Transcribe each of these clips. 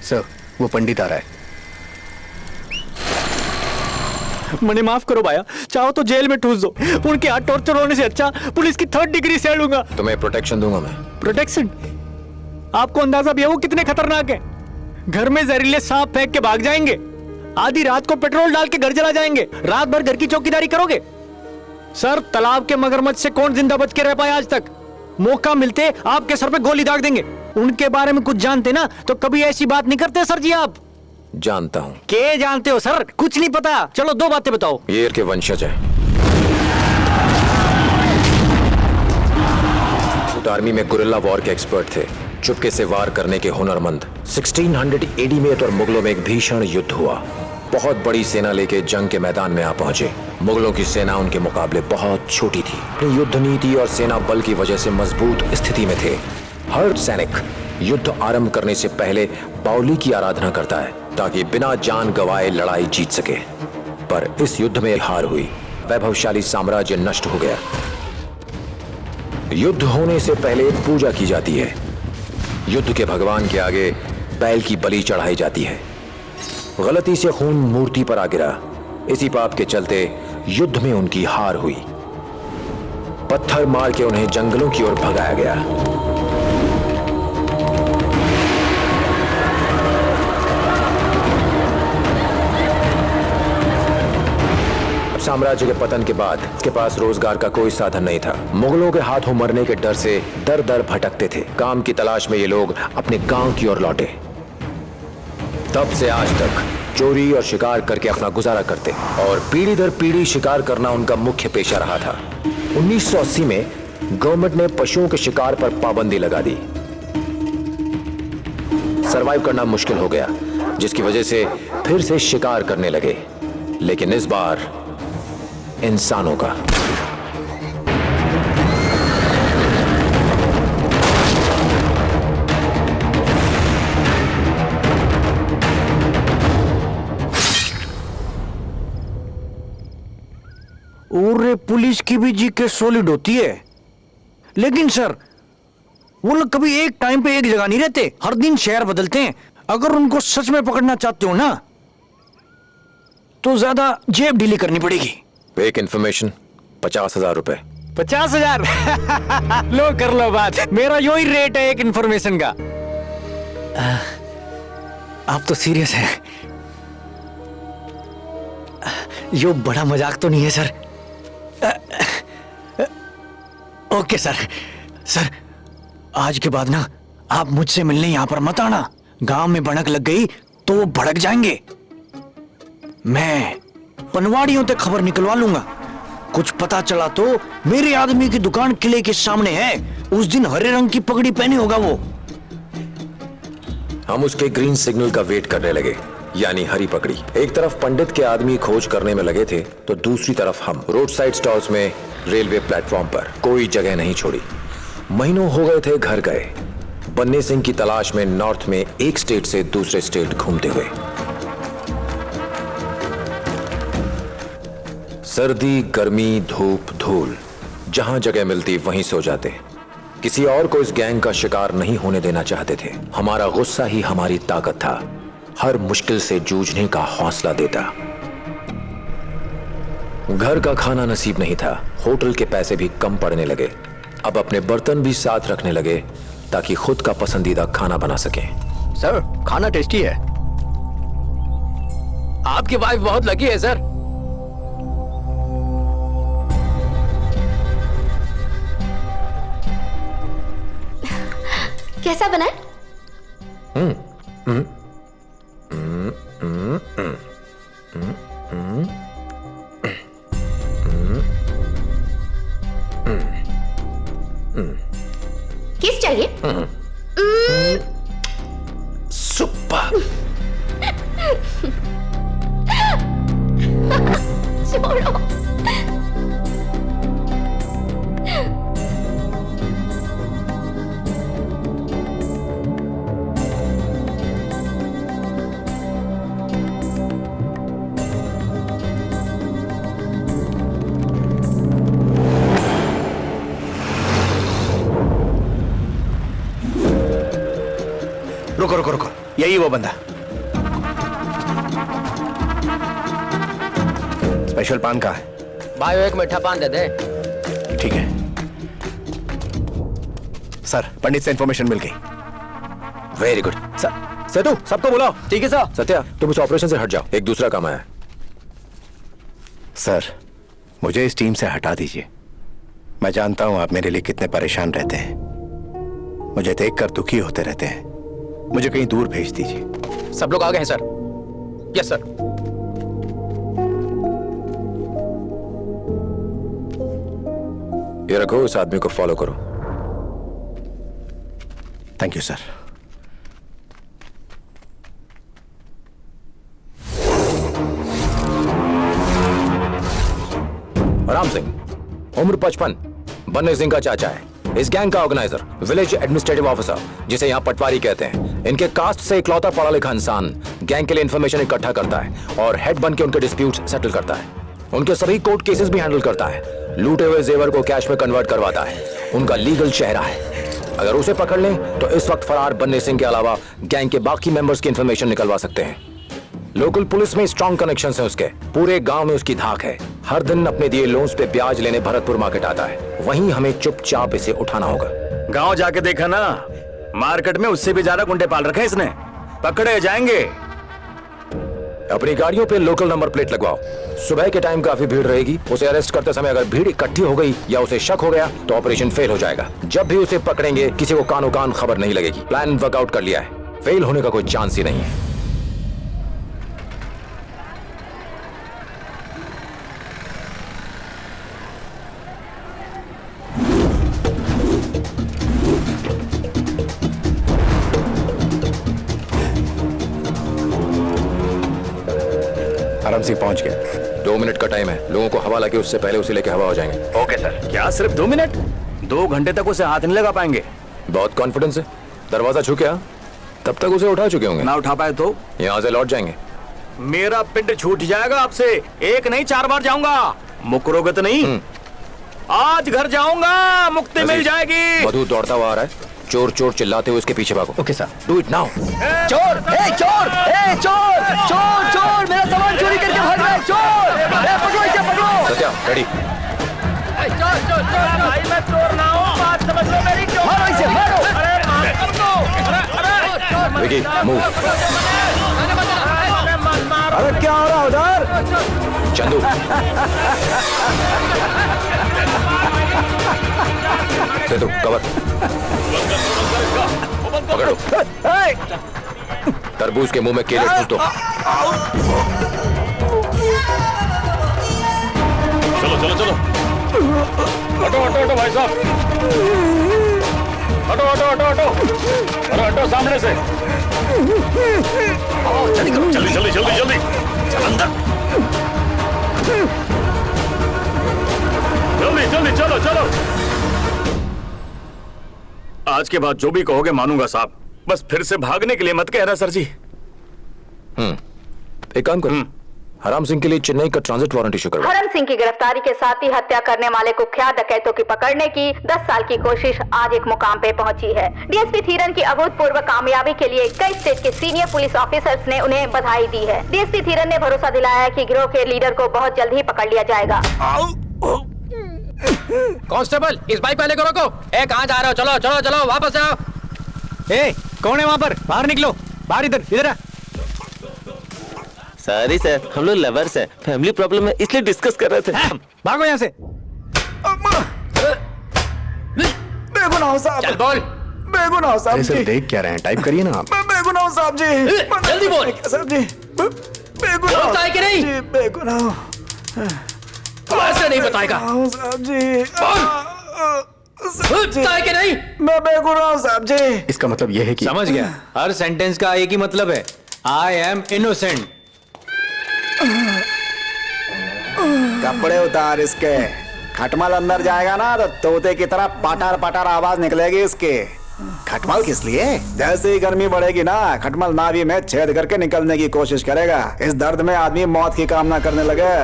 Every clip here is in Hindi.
सर, वो पंडित आ रहा है। मुझे माफ करो भाया, चाहो तो जेल में ठूस दो। उनके हाथ टॉर्चर होने से अच्छा पुलिस की 3rd डिग्री से लूंगा। तुम्हें प्रोटेक्शन दूंगा मैं। प्रोटेक्शन? आपको अंदाजा भी है वो कितने खतरनाक है? घर में जहरीले सांप फेंक के भाग जाएंगे, आधी रात को पेट्रोल डाल के घर जला जाएंगे, रात भर घर की चौकीदारी करोगे। सर, तालाब के मगरमच्छ से कौन जिंदा बच के रह पाया आज तक? मौका मिलते आपके सर पे गोली दाग देंगे। उनके बारे में कुछ जानते ना तो कभी ऐसी बात नहीं करते सर जी आप। जानता हूं। क्या जानते हो सर? कुछ नहीं पता। चलो 2 बातें बताओ। ये के वंशज है। आर्मी में गुरिल्ला वॉर के एक्सपर्ट थे, चुपके से वार करने के हुनरमंद। 1600 AD में और मुगलों में एक भीषण युद्ध हुआ। बहुत बड़ी सेना लेके जंग के मैदान में आ पहुंचे। मुगलों की सेना उनके मुकाबले बहुत छोटी थी। अपनी युद्ध नीति और सेना बल की वजह से मजबूत स्थिति में थे। हर सैनिक युद्ध आरंभ करने से पहले बाउली की आराधना करता है ताकि बिना जान गंवाए लड़ाई जीत सके। पर इस युद्ध में हार हुई, वैभवशाली साम्राज्य नष्ट हो गया। युद्ध होने से पहले पूजा की जाती है। युद्ध के भगवान के आगे बैल की बलि चढ़ाई जाती है। गलती से खून मूर्ति पर आ गिरा। इसी पाप के चलते युद्ध में उनकी हार हुई। पत्थर मार के उन्हें जंगलों की ओर भगाया गया। साम्राज्य के पतन के बाद उसके पास रोजगार का कोई साधन नहीं था। मुगलों के हाथों मरने के डर से दर दर भटकते थे। काम की तलाश में ये लोग अपने गांव की ओर लौटे। तब से आज तक चोरी और शिकार करके अपना गुजारा करते और पीढ़ी दर पीढ़ी शिकार करना उनका मुख्य पेशा रहा था। 1980 में गवर्नमेंट ने पशुओं के शिकार पर पाबंदी लगा दी। सरवाइव करना मुश्किल हो गया, जिसकी वजह से फिर से शिकार करने लगे, लेकिन इस बार इंसानों का। और पुलिस की भी जीके सॉलिड होती है, लेकिन सर वो लोग कभी एक टाइम पे एक जगह नहीं रहते, हर दिन शहर बदलते हैं। अगर उनको सच में पकड़ना चाहते हो ना तो ज्यादा जेब ढीली करनी पड़ेगी। एक इंफॉर्मेशन 50,000 रुपए। 50,000? लो कर लो बात, मेरा यो ही रेट है एक इंफॉर्मेशन का। आप तो सीरियस हैं? यो बड़ा मजाक तो नहीं है सर? Okay sir. सर, आज के बाद ना आप मुझसे मिलने यहां पर मत आना। गांव में भड़क लग गई तो वो भड़क जाएंगे। मैं पनवाड़ियों तक खबर निकलवा लूंगा। कुछ पता चला तो मेरे आदमी की दुकान किले के सामने है। उस दिन हरे रंग की पगड़ी पहने होगा वो। हम उसके ग्रीन सिग्नल का वेट करने लगे, यानी हरी पगड़ी। एक तरफ पंडित के आदमी खोज करने में लगे थे तो दूसरी तरफ हम रोड साइड स्टॉल्स में, रेलवे प्लेटफॉर्म पर कोई जगह नहीं छोड़ी। महीनों हो गए थे घर गए, बन्ने सिंह की तलाश में नॉर्थ में एक स्टेट से दूसरे स्टेट घूमते हुए। सर्दी, गर्मी, धूप, धूल, जहां जगह मिलती वहीं सो जाते। किसी और को इस गैंग का शिकार नहीं होने देना चाहते थे। हमारा गुस्सा ही हमारी ताकत था, हर मुश्किल से जूझने का हौसला देता। घर का खाना नसीब नहीं था, होटल के पैसे भी कम पड़ने लगे। अब अपने बर्तन भी साथ रखने लगे ताकि खुद का पसंदीदा खाना बना सकें। सर, खाना टेस्टी है। आपकी वाइफ बहुत लकी है सर। कैसा बना है? किस चाहिए? सुपर। छोड़ो। रुको रुको रुको, यही वो बंदा। स्पेशल पान कहाँ है? भाई एक मीठा पान दे दे। ठीक है सर, पंडित से इंफॉर्मेशन मिल गई। Very good. सेतु, सबको बुलाओ। ठीक है सर। सत्या, तुम इस ऑपरेशन से हट जाओ, एक दूसरा काम आया है। सर, मुझे इस टीम से हटा दीजिए। मैं जानता हूं आप मेरे लिए कितने परेशान रहते हैं, मुझे देखकर दुखी होते रहते हैं। मुझे कहीं दूर भेज दीजिए। सब लोग आ गए हैं सर। Yes sir. ये रखो, इस आदमी को फॉलो करो। Thank you sir. Ram Singh, उम्र 55, बन्ने सिंह का चाचा है। इस गैंग का ऑर्गेनाइजर, विलेज एडमिनिस्ट्रेटिव ऑफिसर, जिसे यहाँ पटवारी कहते हैं। इनके कास्ट से इकलौता पढ़ा लिखा इंसान गैंग के लिए इंफॉर्मेशन इकट्ठा करता है और हेड बन के उनके डिस्प्यूट्स सेटल करता है। उनके सभी कोर्ट केसेस भी हैंडल करता है। लूटे हुए जेवर को कैश में कन्वर्ट करवाता है। उनका लीगल चेहरा है। अगर उसे पकड़ लें तो इस वक्त फरार बन्ने सिंह के अलावा गैंग के बाकी मेंबर्स की इंफॉर्मेशन निकलवा सकते हैं। लोकल पुलिस में स्ट्रॉन्ग कनेक्शंस हैं उसके। पूरे गांव में उसकी धाक है। हर दिन अपने दिए लोन्स पे ब्याज लेने भरतपुर मार्केट आता है। वहीं हमें चुपचाप इसे उठाना होगा। गांव जाके देखा ना, मार्केट में उससे भी ज्यादा गुंडे पाल रखे हैं इसने। पकड़े जाएंगे। अपनी गाड़ियों पे लोकल नंबर प्लेट लगवाओ। सुबह के टाइम काफी भीड़ रहेगी। उसे अरेस्ट करते समय अगर भीड़ इकट्ठी हो गई या उसे शक हो गया तो ऑपरेशन फेल हो जाएगा। जब भी उसे पकड़ेंगे किसी को कानो कान खबर नहीं लगेगी। प्लान वर्कआउट कर लिया है, फेल होने का कोई चांस ही नहीं है। आराम से पहुंच गया। 2 मिनट का टाइम है। लोगों को हवा लगे उससे पहले उसे लेके हवा हो जाएंगे। Okay sir. क्या सिर्फ 2 मिनट? 2 घंटे तक उसे हाथ नहीं लगा पाएंगे। बहुत कॉन्फिडेंस है। दरवाजा छू गया तब तक उसे उठा चुके होंगे। ना उठा पाए तो यहाँ से लौट जाएंगे। मेरा पिंड छूट जाएगा आपसे। एक नहीं 4 बार जाऊंगा। मुकरोगे तो नहीं? आज घर जाऊंगा, मुक्ति मिल जाएगी। मधु दौड़ता हुआ आ रहा है। चोर चोर चिल्लाते हुए उसके पीछे भागो। Okay sir. Do it now. चोर, ए चोर, ए चोर, चोर, चोर, मेरा सामान चोरी करके भाग रहा है। चोर, ए पकड़ो इसे, पकड़ो। सत्या, रेडी। चोर चोर चोर भाई, मैं चोर ना हूँ, बात समझ लो मेरी। मारो इसे, मारो। विकी, मूव। अरे क्या हो रहा है उधर? चंदू, सेतु, कवर। पकड़ो। तरबूज के मुंह में केले ठूस दो। चलो चलो चलो, हटो हटो हटो भाई साहब, हटो हटो हटो हटो, अरे हटो सामने से। जल्दी करो, जल्दी जल्दी जल्दी जल्दी, चल अंदर, जल्दी जल्दी चलो चलो। आज के बाद जो भी कहोगे मानूंगा साहब, बस फिर से भागने के लिए मत कहना सर जी। एक काम करो, हराम सिंह के लिए चेन्नई का ट्रांजिट वारंट इशू करवाओ। हरम सिंह की गिरफ्तारी के साथ ही हत्या करने वाले कुख्यात डकैतों की पकड़ने की 10 साल की कोशिश आज एक मुकाम पे पहुंची है। डीएसपी थीरन की अभूतपूर्व कामयाबी के लिए कई स्टेट के सीनियर पुलिस ऑफिसर्स ने उन्हें बधाई दी है। डीएसपी थीरन ने भरोसा दिलाया है कि गिरोह के लीडर को बहुत जल्द ही पकड़ लिया जाएगा। कांस्टेबल, इस बाइक पहले को रोको। ए, कहाँ जा रहे हो? चलो चलो चलो, वापस जाओ। ए, कौन है वहां पर? बाहर निकलो, बाहर, इधर इधर आ। सॉरी सर, हम लोग लवर्स हैं, फैमिली प्रॉब्लम है इसलिए डिस्कस कर रहे थे। भागो यहाँ से। बेगुनाह साहब। चल बोल। बेगुनाह साहब जी। देख क्या रहे हैं, टाइप करिए ना आप। बेगुनाह साहब जी। जल्दी बोल। साहब जी, बेगुनाह। बोलता है कि नहीं? जी, बेगुनाह। तू ऐसे नहीं बताएगा। साहब जी। बोलता है कि नहीं? मैं बेगुनाह साहब जी। इसका मतलब यह है कि समझ गया। हर सेंटेंस का एक ही मतलब है, आई एम इनोसेंट। कपड़े उतार इसके। खटमल अंदर जाएगा ना तो तोते की तरह पटार पटार आवाज निकलेगी इसके। खटमल किस लिए? जैसे ही गर्मी बढ़ेगी ना, खटमल नाभि में छेद करके निकलने की कोशिश करेगा। इस दर्द में आदमी मौत की कामना करने लगे।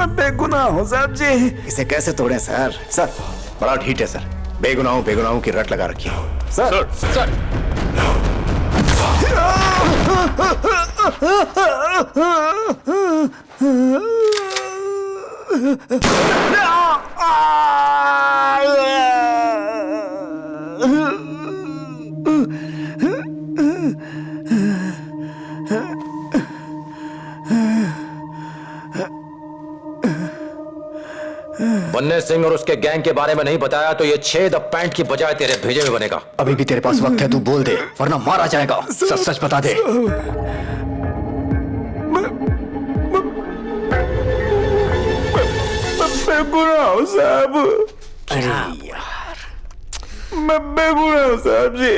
मैं बेगुनाह हूँ साहब जी। इसे कैसे तोड़े सर? सर बड़ा ढीठ है सर, बेगुनाहों की रट लगा रखी है। सर सर बन्ने सिंह और उसके गैंग के बारे में नहीं बताया तो ये छेद अब पैंट की बजाय तेरे भेजे में बनेगा। अभी भी तेरे पास वक्त है, तू बोल दे वरना मारा जाएगा। सच सच बता दे। मैं बेगुनाह हूँ साहब। मैं बेगुनाह हूँ साहब जी।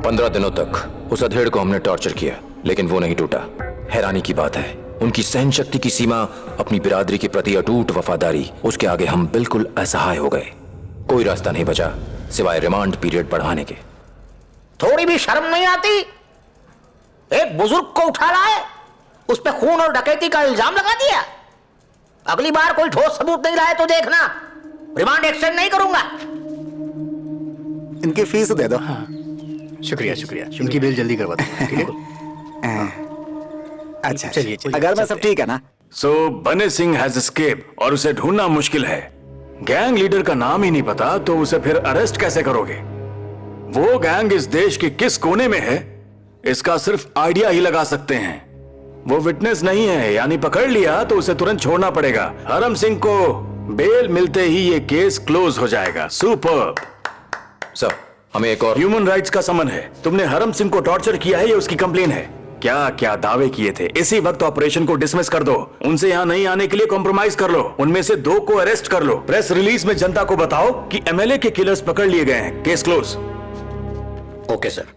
15 दिनों तक उस अधेड़ को हमने टॉर्चर किया लेकिन वो नहीं टूटा। हैरानी की बात है उनकी सहन शक्ति की सीमा अपनी बिरादरी के प्रति अटूट वफादारी, उसके आगे हम बिल्कुल असहाय हो गए। कोई रास्ता नहीं बचा सिवाय रिमांड पीरियड बढ़ाने के। थोड़ी भी शर्म नहीं आती? एक बुजुर्ग को उठा लाए, उस पे खून और डकैती का इल्जाम लगा दिया। अगली बार कोई ठोस सबूत नहीं लाए तो देखना, रिमांड एक्सटेंड नहीं करूंगा। इनकी फीस दे दो। शुक्रिया शुक्रिया, इनकी बिल जल्दी करवा दो। ठीक है अच्छा चलिए, अगर मैं सब ठीक है ना? सो बने सिंह हैज एस्केप और उसे ढूंढना मुश्किल है। गैंग लीडर का नाम ही नहीं पता तो उसे फिर अरेस्ट कैसे करोगे? वो गैंग इस देश के किस कोने में है इसका सिर्फ आइडिया ही लगा सकते हैं। वो विटनेस नहीं है, यानी पकड़ लिया तो उसे तुरंत छोड़ना पड़ेगा। हरम सिंह को बेल मिलते ही ये केस क्लोज हो जाएगा। सुपर्ब सर, हमें एक और ह्यूमन राइट्स का समन है। तुमने हरम सिंह को टॉर्चर किया है, ये उसकी कंप्लेन है। क्या क्या दावे किए थे? इसी वक्त ऑपरेशन को डिसमिस कर दो। उनसे यहाँ नहीं आने के लिए कॉम्प्रोमाइज कर लो। उनमें से 2 को अरेस्ट कर लो। प्रेस रिलीज में जनता को बताओ कि एमएलए के किलर्स पकड़ लिए गए हैं। Case close. Okay sir.